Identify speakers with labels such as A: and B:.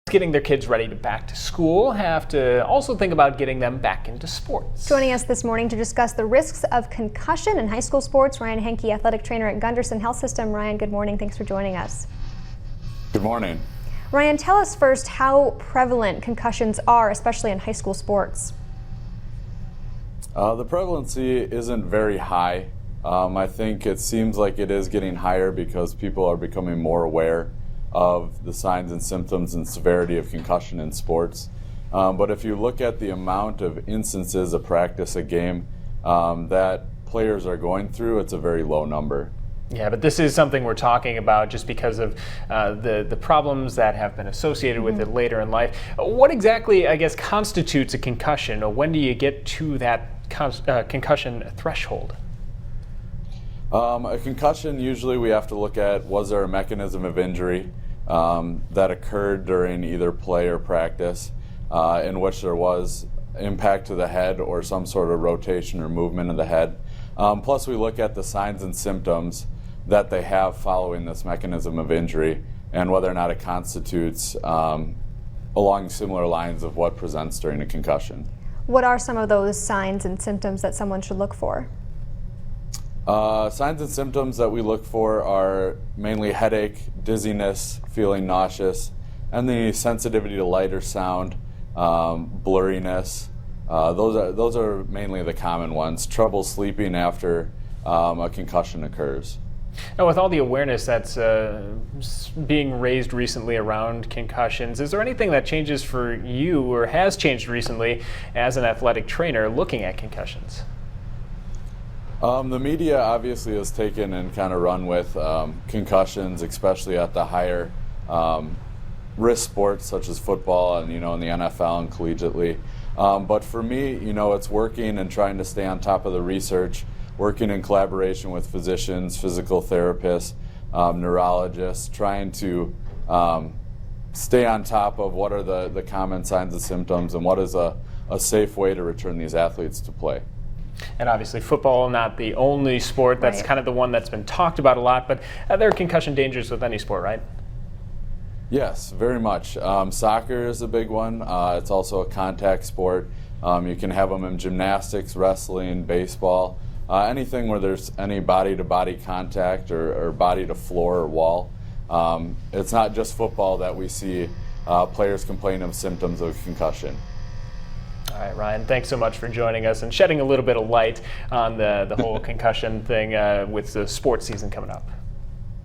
A: getting their kids ready to back to school have to also think about getting them back into sports.
B: Joining us this morning to discuss the risks of concussion in high school sports, Ryan Henke, athletic trainer at Gunderson Health System. Ryan, good morning. Thanks for joining us.
C: Good morning.
B: Ryan, tell us first how prevalent concussions are, especially in high school sports.
C: The prevalency isn't very high. I think it seems like it is getting higher because people are becoming more aware of the signs and symptoms and severity of concussion in sports. But if you look at the amount of instances of practice a game that players are going through, it's a very low number.
A: Yeah, but this is something we're talking about just because of the problems that have been associated with it later in life. What exactly, I guess, constitutes a concussion, or when do you get to that concussion threshold?
C: A concussion, usually we have to look at, was there a mechanism of injury that occurred during either play or practice in which there was impact to the head or some sort of rotation or movement of the head. Plus we look at the signs and symptoms that they have following this mechanism of injury and whether or not it constitutes along similar lines of what presents during a concussion.
B: What are some of those signs and symptoms that someone should look for?
C: Signs and symptoms that we look for are mainly headache, dizziness, feeling nauseous, and the sensitivity to light or sound, blurriness. Those are mainly the common ones. Trouble sleeping after a concussion occurs.
A: Now, with all the awareness that's being raised recently around concussions, is there anything that changes for you or has changed recently as an athletic trainer looking at concussions?
C: The media obviously has taken and kind of run with concussions, especially at the higher risk sports such as football and in the NFL and collegiately. But for me, it's working and trying to stay on top of the research, working in collaboration with physicians, physical therapists, neurologists, trying to stay on top of what are the common signs and symptoms and what is a safe way to return these athletes to play.
A: And obviously football, not the only sport. That's kind of the one that's been talked about a lot, but there are concussion dangers with any sport, right?
C: Yes, very much. Soccer is a big one. It's also a contact sport. You can have them in gymnastics, wrestling, baseball, anything where there's any body-to-body contact or body-to-floor or wall. It's not just football that we see players complain of symptoms of concussion.
A: All right, Ryan, thanks so much for joining us and shedding a little bit of light on the whole concussion thing with the sports season coming up.